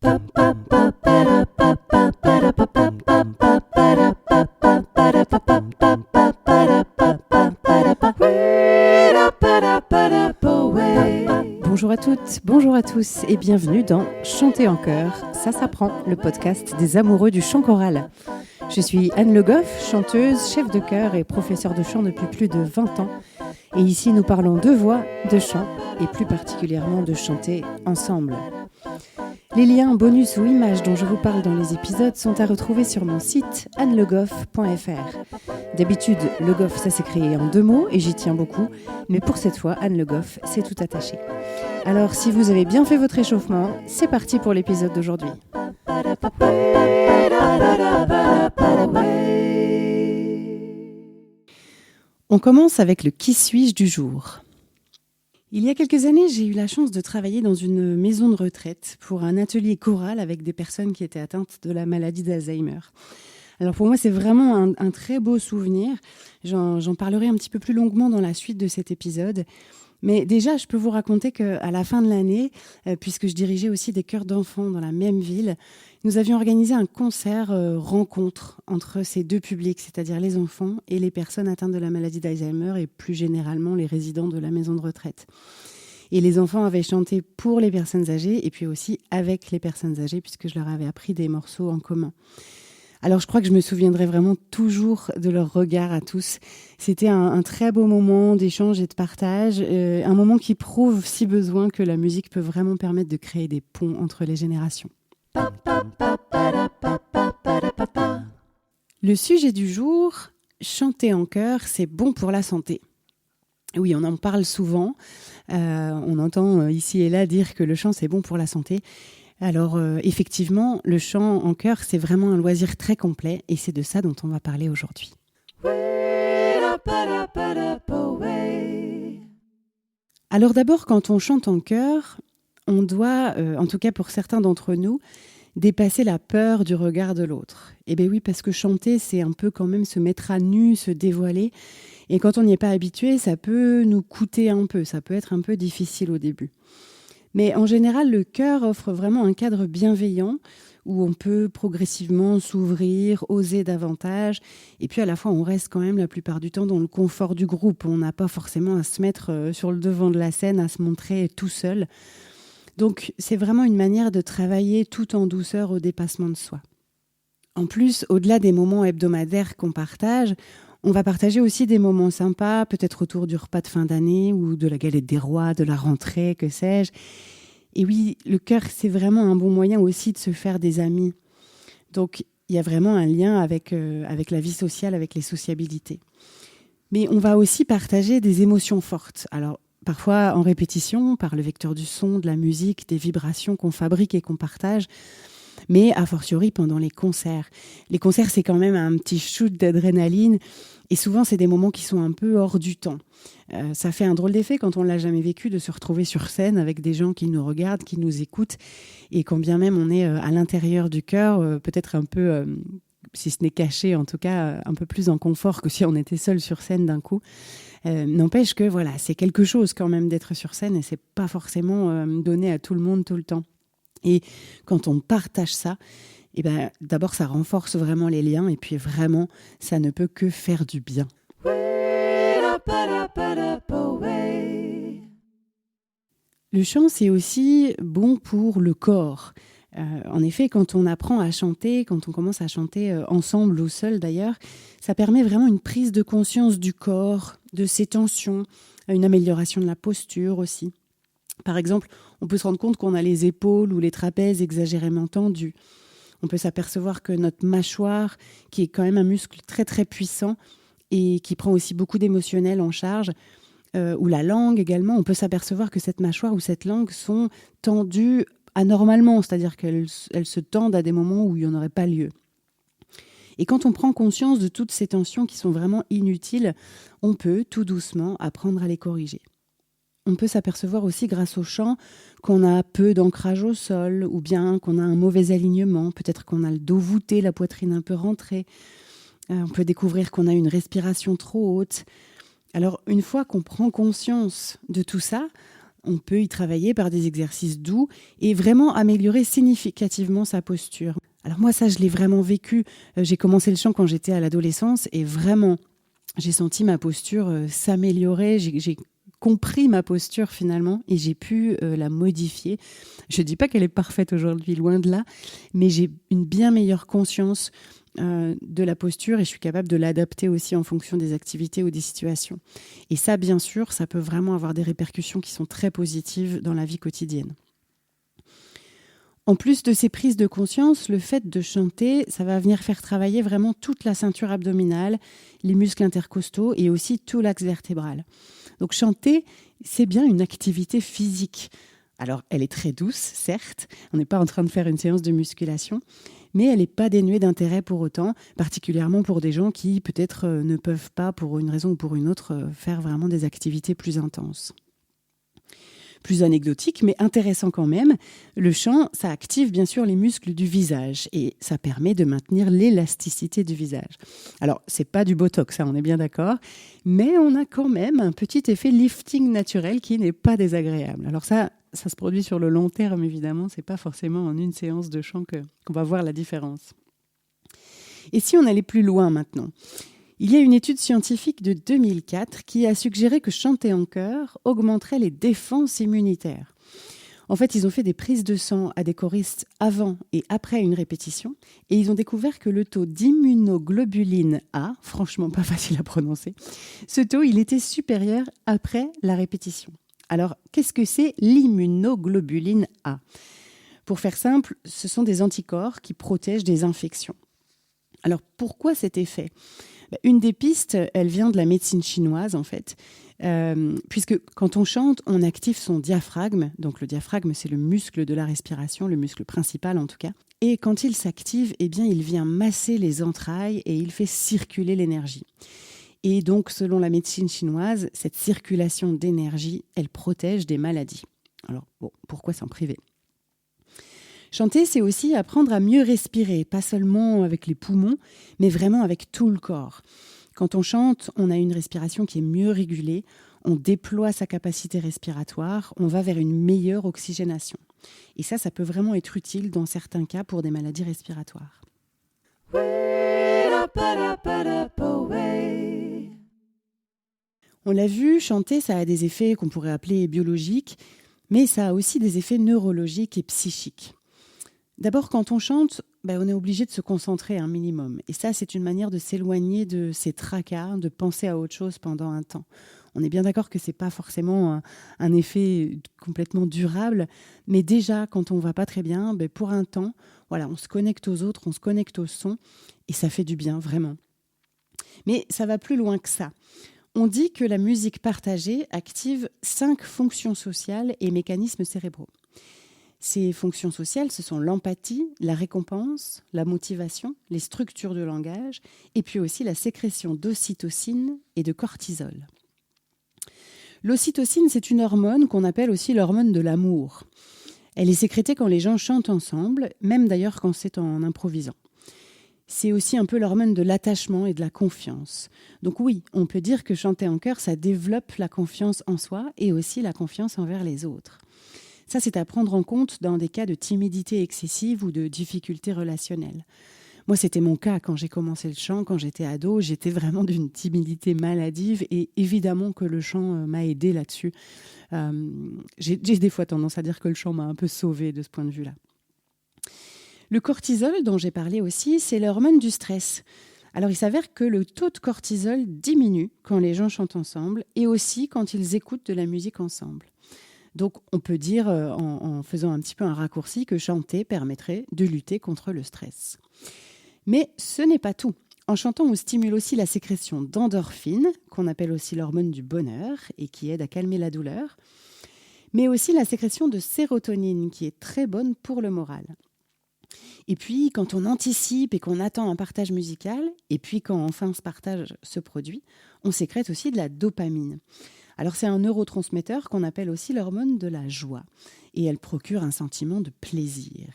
Bonjour à toutes, bonjour à tous et bienvenue dans Chanter en chœur, ça s'apprend, le podcast des amoureux du chant choral. Je suis Anne Le Goff, chanteuse, chef de chœur et professeure de chant depuis plus de 20 ans. Et ici, nous parlons de voix, de chant et plus particulièrement de chanter ensemble. Les liens, bonus ou images dont je vous parle dans les épisodes sont à retrouver sur mon site annelegoff.fr. D'habitude, Le Goff, ça s'écrit en 2 mots et j'y tiens beaucoup, mais pour cette fois, Anne Le Goff, c'est tout attaché. Alors, si vous avez bien fait votre échauffement, c'est parti pour l'épisode d'aujourd'hui. On commence avec le « Qui suis-je » du jour. Il y a quelques années, j'ai eu la chance de travailler dans une maison de retraite pour un atelier choral avec des personnes qui étaient atteintes de la maladie d'Alzheimer. Alors pour moi, c'est vraiment un très beau souvenir. J'en parlerai un petit peu plus longuement dans la suite de cet épisode. Mais déjà, je peux vous raconter qu'à la fin de l'année, puisque je dirigeais aussi des chœurs d'enfants dans la même ville, nous avions organisé un concert rencontre entre ces deux publics, c'est-à-dire les enfants et les personnes atteintes de la maladie d'Alzheimer et plus généralement les résidents de la maison de retraite. Et les enfants avaient chanté pour les personnes âgées et puis aussi avec les personnes âgées puisque je leur avais appris des morceaux en commun. Alors je crois que je me souviendrai vraiment toujours de leur regard à tous. C'était un très beau moment d'échange et de partage, un moment qui prouve si besoin que la musique peut vraiment permettre de créer des ponts entre les générations. Le sujet du jour, chanter en chœur, c'est bon pour la santé. Oui, on en parle souvent, on entend ici et là dire que le chant c'est bon pour la santé. Alors effectivement, le chant en chœur, c'est vraiment un loisir très complet et c'est de ça dont on va parler aujourd'hui. Alors d'abord, quand on chante en chœur, on doit, en tout cas pour certains d'entre nous, dépasser la peur du regard de l'autre. Eh bien oui, parce que chanter, c'est un peu quand même se mettre à nu, se dévoiler. Et quand on n'y est pas habitué, ça peut nous coûter un peu, ça peut être un peu difficile au début. Mais en général, le chœur offre vraiment un cadre bienveillant où on peut progressivement s'ouvrir, oser davantage. Et puis à la fois, on reste quand même la plupart du temps dans le confort du groupe. On n'a pas forcément à se mettre sur le devant de la scène, à se montrer tout seul. Donc c'est vraiment une manière de travailler tout en douceur au dépassement de soi. En plus, au-delà des moments hebdomadaires qu'on partage, on va partager aussi des moments sympas, peut-être autour du repas de fin d'année ou de la galette des rois, de la rentrée, que sais-je. Et oui, le chœur, c'est vraiment un bon moyen aussi de se faire des amis. Donc, il y a vraiment un lien avec la vie sociale, avec les sociabilités. Mais on va aussi partager des émotions fortes. Alors, parfois en répétition, par le vecteur du son, de la musique, des vibrations qu'on fabrique et qu'on partage, mais a fortiori pendant les concerts. Les concerts, c'est quand même un petit shoot d'adrénaline et souvent, c'est des moments qui sont un peu hors du temps. Ça fait un drôle d'effet quand on ne l'a jamais vécu de se retrouver sur scène avec des gens qui nous regardent, qui nous écoutent et quand bien même on est à l'intérieur du chœur, peut-être un peu, si ce n'est caché, en tout cas un peu plus en confort que si on était seul sur scène d'un coup. N'empêche que voilà, c'est quelque chose quand même d'être sur scène et c'est pas forcément donné à tout le monde tout le temps. Et quand on partage ça, eh ben, d'abord ça renforce vraiment les liens et puis vraiment ça ne peut que faire du bien. Le chant c'est aussi bon pour le corps. En effet, quand on apprend à chanter, quand on commence à chanter ensemble ou seul d'ailleurs, ça permet vraiment une prise de conscience du corps, de ses tensions, une amélioration de la posture aussi. Par exemple, on peut se rendre compte qu'on a les épaules ou les trapèzes exagérément tendus. On peut s'apercevoir que notre mâchoire, qui est quand même un muscle très très puissant et qui prend aussi beaucoup d'émotionnel en charge, ou la langue également, on peut s'apercevoir que cette mâchoire ou cette langue sont tendues anormalement, c'est-à-dire qu'elles se tendent à des moments où il n'y en aurait pas lieu. Et quand on prend conscience de toutes ces tensions qui sont vraiment inutiles, on peut tout doucement apprendre à les corriger. On peut s'apercevoir aussi grâce au chant qu'on a peu d'ancrage au sol ou bien qu'on a un mauvais alignement, peut-être qu'on a le dos voûté, la poitrine un peu rentrée. On peut découvrir qu'on a une respiration trop haute. Alors une fois qu'on prend conscience de tout ça, On peut y travailler par des exercices doux et vraiment améliorer significativement sa posture. Alors moi, ça, je l'ai vraiment vécu. J'ai commencé le chant quand j'étais à l'adolescence et vraiment, j'ai senti ma posture s'améliorer. J'ai compris ma posture finalement et j'ai pu la modifier. Je ne dis pas qu'elle est parfaite aujourd'hui, loin de là, mais j'ai une bien meilleure conscience de la posture et je suis capable de l'adapter aussi en fonction des activités ou des situations. Et ça, bien sûr, ça peut vraiment avoir des répercussions qui sont très positives dans la vie quotidienne. En plus de ces prises de conscience, le fait de chanter, ça va venir faire travailler vraiment toute la ceinture abdominale, les muscles intercostaux et aussi tout l'axe vertébral. Donc chanter, c'est bien une activité physique. Alors, elle est très douce, certes, on n'est pas en train de faire une séance de musculation, mais elle n'est pas dénuée d'intérêt pour autant, particulièrement pour des gens qui peut-être ne peuvent pas, pour une raison ou pour une autre, faire vraiment des activités plus intenses. Plus anecdotique, mais intéressant quand même, le chant, ça active bien sûr les muscles du visage et ça permet de maintenir l'élasticité du visage. Alors, c'est pas du botox, ça, on est bien d'accord, mais on a quand même un petit effet lifting naturel qui n'est pas désagréable. Alors ça se produit sur le long terme, évidemment, c'est pas forcément en une séance de chant qu'on va voir la différence. Et si on allait plus loin maintenant ? Il y a une étude scientifique de 2004 qui a suggéré que chanter en chœur augmenterait les défenses immunitaires. En fait, ils ont fait des prises de sang à des choristes avant et après une répétition et ils ont découvert que le taux d'immunoglobuline A, franchement pas facile à prononcer, ce taux, il était supérieur après la répétition. Alors, qu'est-ce que c'est l'immunoglobuline A ? Pour faire simple, ce sont des anticorps qui protègent des infections. Alors, pourquoi cet effet ? Une des pistes, elle vient de la médecine chinoise, en fait, puisque quand on chante, on active son diaphragme. Donc le diaphragme, c'est le muscle de la respiration, le muscle principal en tout cas. Et quand il s'active, eh bien, il vient masser les entrailles et il fait circuler l'énergie. Et donc, selon la médecine chinoise, cette circulation d'énergie, elle protège des maladies. Alors, bon, pourquoi s'en priver ? Chanter, c'est aussi apprendre à mieux respirer, pas seulement avec les poumons, mais vraiment avec tout le corps. Quand on chante, on a une respiration qui est mieux régulée, on déploie sa capacité respiratoire, on va vers une meilleure oxygénation. Et ça peut vraiment être utile dans certains cas pour des maladies respiratoires. On l'a vu, chanter, ça a des effets qu'on pourrait appeler biologiques, mais ça a aussi des effets neurologiques et psychiques. D'abord, quand on chante, on est obligé de se concentrer un minimum. Et ça, c'est une manière de s'éloigner de ces tracas, de penser à autre chose pendant un temps. On est bien d'accord que ce n'est pas forcément un effet complètement durable, mais déjà, quand on ne va pas très bien, pour un temps, voilà, on se connecte aux autres, on se connecte au son, et ça fait du bien, vraiment. Mais ça va plus loin que ça. On dit que la musique partagée active 5 fonctions sociales et mécanismes cérébraux. Ces fonctions sociales, ce sont l'empathie, la récompense, la motivation, les structures de langage, et puis aussi la sécrétion d'ocytocine et de cortisol. L'ocytocine, c'est une hormone qu'on appelle aussi l'hormone de l'amour. Elle est sécrétée quand les gens chantent ensemble, même d'ailleurs quand c'est en improvisant. C'est aussi un peu l'hormone de l'attachement et de la confiance. Donc oui, on peut dire que chanter en chœur, ça développe la confiance en soi et aussi la confiance envers les autres. Ça, c'est à prendre en compte dans des cas de timidité excessive ou de difficultés relationnelles. Moi, c'était mon cas quand j'ai commencé le chant, quand j'étais ado. J'étais vraiment d'une timidité maladive et évidemment que le chant m'a aidée là-dessus. J'ai des fois tendance à dire que le chant m'a un peu sauvée de ce point de vue-là. Le cortisol, dont j'ai parlé aussi, c'est l'hormone du stress. Alors, il s'avère que le taux de cortisol diminue quand les gens chantent ensemble et aussi quand ils écoutent de la musique ensemble. Donc, on peut dire, en faisant un petit peu un raccourci, que chanter permettrait de lutter contre le stress. Mais ce n'est pas tout. En chantant, on stimule aussi la sécrétion d'endorphines, qu'on appelle aussi l'hormone du bonheur et qui aide à calmer la douleur, mais aussi la sécrétion de sérotonine, qui est très bonne pour le moral. Et puis, quand on anticipe et qu'on attend un partage musical, et puis quand enfin ce partage se produit, on sécrète aussi de la dopamine. Alors, c'est un neurotransmetteur qu'on appelle aussi l'hormone de la joie. Et elle procure un sentiment de plaisir.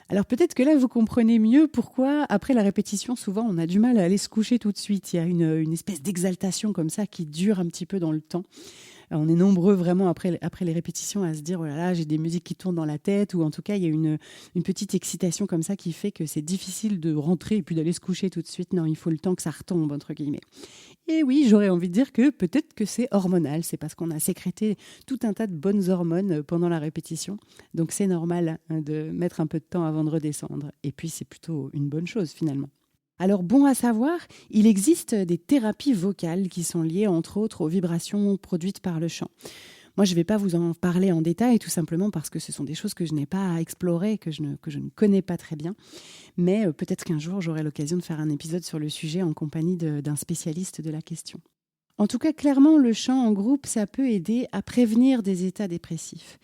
Alors, peut-être que là, vous comprenez mieux pourquoi, après la répétition, souvent, on a du mal à aller se coucher tout de suite. Il y a une espèce d'exaltation comme ça qui dure un petit peu dans le temps. On est nombreux vraiment après les répétitions à se dire oh là là, j'ai des musiques qui tournent dans la tête, ou en tout cas il y a une petite excitation comme ça qui fait que c'est difficile de rentrer et puis d'aller se coucher tout de suite. Non, il faut le temps que ça retombe entre guillemets. Et oui, j'aurais envie de dire que peut-être que c'est hormonal, c'est parce qu'on a sécrété tout un tas de bonnes hormones pendant la répétition. Donc c'est normal de mettre un peu de temps avant de redescendre. Et puis c'est plutôt une bonne chose finalement. Alors bon à savoir, il existe des thérapies vocales qui sont liées entre autres aux vibrations produites par le chant. Moi, je ne vais pas vous en parler en détail, tout simplement parce que ce sont des choses que je n'ai pas explorées, que je ne connais pas très bien. Mais peut-être qu'un jour, j'aurai l'occasion de faire un épisode sur le sujet en compagnie d'un spécialiste de la question. En tout cas, clairement, le chant en groupe, ça peut aider à prévenir des états dépressifs.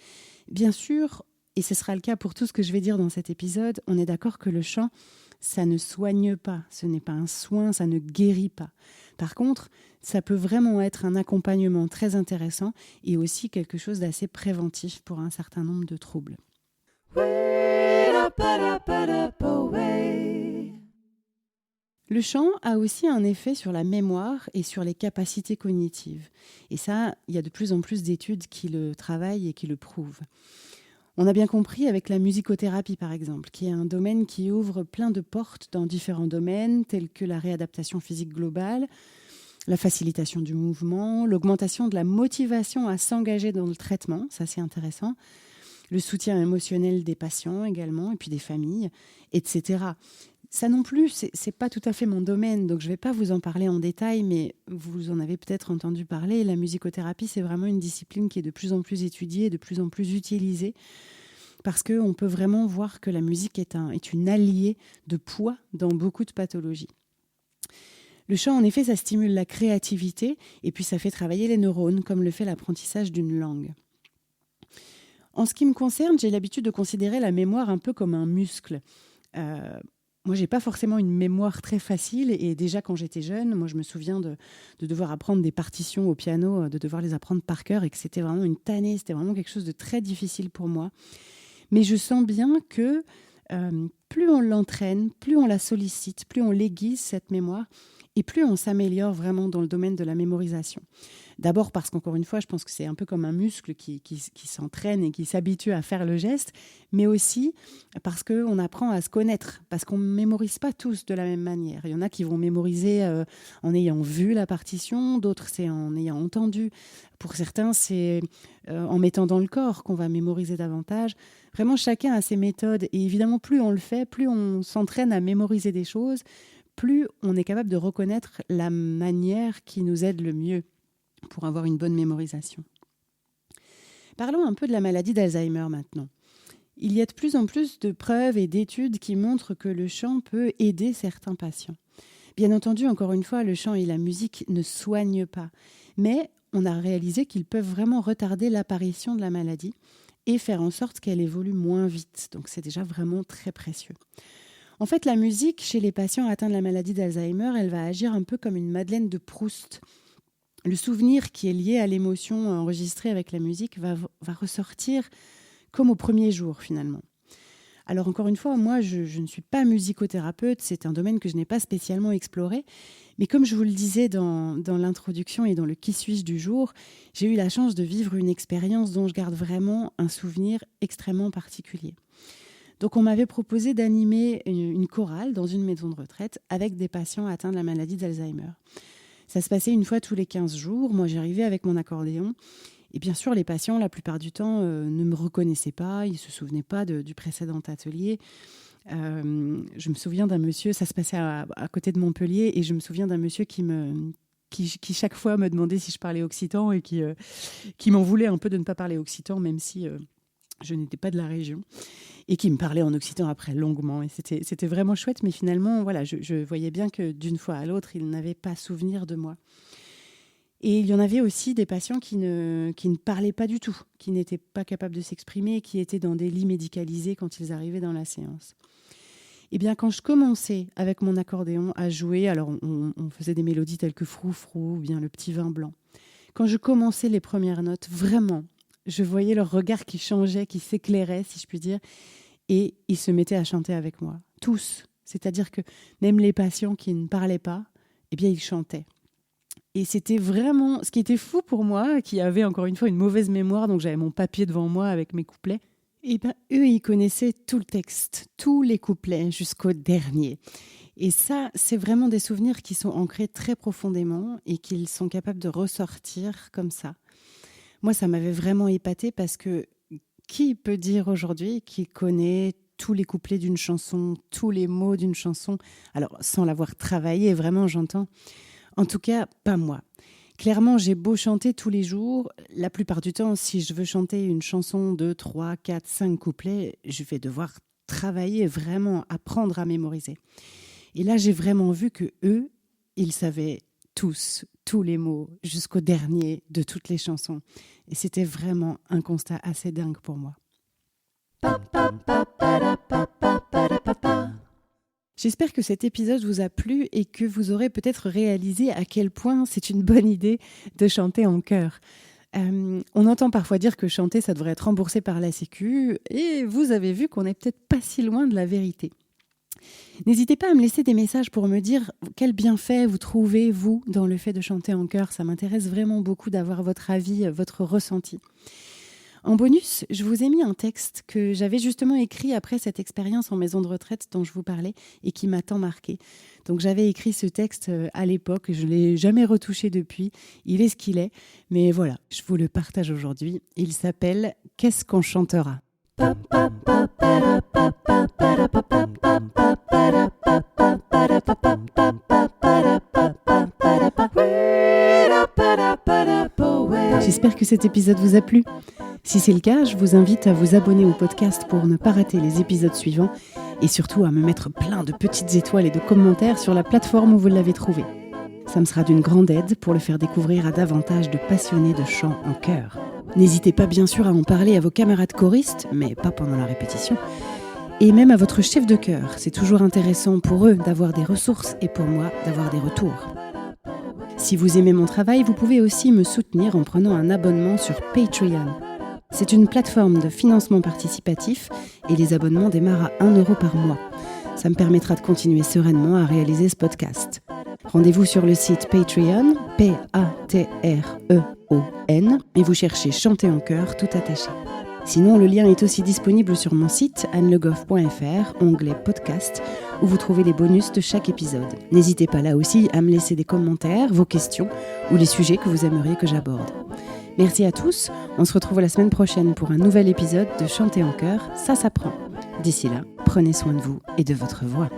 Bien sûr, et ce sera le cas pour tout ce que je vais dire dans cet épisode, on est d'accord que le chant, ça ne soigne pas, ce n'est pas un soin, ça ne guérit pas. Par contre, ça peut vraiment être un accompagnement très intéressant et aussi quelque chose d'assez préventif pour un certain nombre de troubles. Le chant a aussi un effet sur la mémoire et sur les capacités cognitives. Et ça, il y a de plus en plus d'études qui le travaillent et qui le prouvent. On a bien compris avec la musicothérapie, par exemple, qui est un domaine qui ouvre plein de portes dans différents domaines, tels que la réadaptation physique globale, la facilitation du mouvement, l'augmentation de la motivation à s'engager dans le traitement, ça c'est intéressant, le soutien émotionnel des patients également, et puis des familles, etc. Ça non plus, c'est pas tout à fait mon domaine, donc je vais pas vous en parler en détail, mais vous en avez peut-être entendu parler. La musicothérapie, c'est vraiment une discipline qui est de plus en plus étudiée, de plus en plus utilisée, parce qu'on peut vraiment voir que la musique est une alliée de poids dans beaucoup de pathologies. Le chant, en effet, ça stimule la créativité, et puis ça fait travailler les neurones, comme le fait l'apprentissage d'une langue. En ce qui me concerne, j'ai l'habitude de considérer la mémoire un peu comme un muscle. Moi, j'ai pas forcément une mémoire très facile, et déjà quand j'étais jeune, moi je me souviens de devoir apprendre des partitions au piano, de devoir les apprendre par cœur, et que c'était vraiment une tannée, c'était vraiment quelque chose de très difficile pour moi. Mais je sens bien que plus on l'entraîne, plus on la sollicite, plus on l'aiguise cette mémoire, et plus on s'améliore vraiment dans le domaine de la mémorisation. D'abord parce qu'encore une fois, je pense que c'est un peu comme un muscle qui s'entraîne et qui s'habitue à faire le geste, mais aussi parce qu'on apprend à se connaître, parce qu'on ne mémorise pas tous de la même manière. Il y en a qui vont mémoriser en ayant vu la partition, d'autres c'est en ayant entendu. Pour certains, c'est en mettant dans le corps qu'on va mémoriser davantage. Vraiment, chacun a ses méthodes, et évidemment, plus on le fait, plus on s'entraîne à mémoriser des choses, plus on est capable de reconnaître la manière qui nous aide le mieux pour avoir une bonne mémorisation. Parlons un peu de la maladie d'Alzheimer maintenant. Il y a de plus en plus de preuves et d'études qui montrent que le chant peut aider certains patients. Bien entendu, encore une fois, le chant et la musique ne soignent pas, mais on a réalisé qu'ils peuvent vraiment retarder l'apparition de la maladie et faire en sorte qu'elle évolue moins vite. Donc c'est déjà vraiment très précieux. En fait, la musique, chez les patients atteints de la maladie d'Alzheimer, elle va agir un peu comme une Madeleine de Proust. Le souvenir qui est lié à l'émotion enregistrée avec la musique va ressortir comme au premier jour finalement. Alors encore une fois, moi je ne suis pas musicothérapeute, c'est un domaine que je n'ai pas spécialement exploré, mais comme je vous le disais dans l'introduction et dans le qui suis-je du jour, j'ai eu la chance de vivre une expérience dont je garde vraiment un souvenir extrêmement particulier. Donc on m'avait proposé d'animer une chorale dans une maison de retraite avec des patients atteints de la maladie d'Alzheimer. Ça se passait une fois tous les 15 jours. Moi, j'arrivais avec mon accordéon. Et bien sûr, les patients, la plupart du temps, ne me reconnaissaient pas. Ils ne se souvenaient pas du précédent atelier. Je me souviens d'un monsieur, ça se passait à côté de Montpellier, et je me souviens d'un monsieur qui chaque fois me demandait si je parlais occitan et qui m'en voulait un peu de ne pas parler occitan, même si je n'étais pas de la région, et qui me parlait en occitan après longuement. Et c'était vraiment chouette, mais finalement, voilà, je voyais bien que d'une fois à l'autre, il n'avait pas souvenir de moi. Et il y en avait aussi des patients qui ne parlaient pas du tout, qui n'étaient pas capables de s'exprimer, qui étaient dans des lits médicalisés quand ils arrivaient dans la séance. Et bien, quand je commençais avec mon accordéon à jouer, alors on faisait des mélodies telles que Frou Frou ou bien Le Petit Vin Blanc. Quand je commençais les premières notes, vraiment, je voyais leur regard qui changeait, qui s'éclairait, si je puis dire, et ils se mettaient à chanter avec moi. Tous. C'est-à-dire que même les patients qui ne parlaient pas, eh bien, ils chantaient. Et c'était vraiment, ce qui était fou pour moi, qui avait encore une fois une mauvaise mémoire, donc j'avais mon papier devant moi avec mes couplets, et ben eux, ils connaissaient tout le texte, tous les couplets jusqu'au dernier. Et ça, c'est vraiment des souvenirs qui sont ancrés très profondément et qu'ils sont capables de ressortir comme ça. Moi, ça m'avait vraiment épatée parce que qui peut dire aujourd'hui qu'il connaît tous les couplets d'une chanson, tous les mots d'une chanson, alors sans l'avoir travaillé, vraiment j'entends. En tout cas, pas moi. Clairement, j'ai beau chanter tous les jours, la plupart du temps, si je veux chanter une chanson de 3, 4, 5 couplets, je vais devoir travailler, vraiment apprendre à mémoriser. Et là, j'ai vraiment vu que eux, ils savaient tous les mots, jusqu'au dernier de toutes les chansons. Et c'était vraiment un constat assez dingue pour moi. J'espère que cet épisode vous a plu et que vous aurez peut-être réalisé à quel point c'est une bonne idée de chanter en chœur. On entend parfois dire que chanter, ça devrait être remboursé par la Sécu, et vous avez vu qu'on n'est peut-être pas si loin de la vérité. N'hésitez pas à me laisser des messages pour me dire quel bienfait vous trouvez, vous, dans le fait de chanter en chœur. Ça m'intéresse vraiment beaucoup d'avoir votre avis, votre ressenti. En bonus, je vous ai mis un texte que j'avais justement écrit après cette expérience en maison de retraite dont je vous parlais et qui m'a tant marqué. Donc j'avais écrit ce texte à l'époque, je ne l'ai jamais retouché depuis, il est ce qu'il est, mais voilà, je vous le partage aujourd'hui. Il s'appelle « Qu'est-ce qu'on chantera ?» J'espère que cet épisode vous a plu. Si c'est le cas, je vous invite à vous abonner au podcast pour ne pas rater les épisodes suivants et surtout à me mettre plein de petites étoiles et de commentaires sur la plateforme où vous l'avez trouvé. Ça me sera d'une grande aide pour le faire découvrir à davantage de passionnés de chant en chœur. N'hésitez pas bien sûr à en parler à vos camarades choristes, mais pas pendant la répétition, et même à votre chef de chœur. C'est toujours intéressant pour eux d'avoir des ressources et pour moi d'avoir des retours. Si vous aimez mon travail, vous pouvez aussi me soutenir en prenant un abonnement sur Patreon. C'est une plateforme de financement participatif et les abonnements démarrent à 1 € par mois. Ça me permettra de continuer sereinement à réaliser ce podcast. Rendez-vous sur le site Patreon, Patreon, et vous cherchez Chanter en chœur tout attaché. Sinon, le lien est aussi disponible sur mon site annelegoff.fr, onglet podcast, où vous trouvez les bonus de chaque épisode. N'hésitez pas là aussi à me laisser des commentaires, vos questions ou les sujets que vous aimeriez que j'aborde. Merci à tous, on se retrouve la semaine prochaine pour un nouvel épisode de Chanter en chœur, ça s'apprend. D'ici là, prenez soin de vous et de votre voix.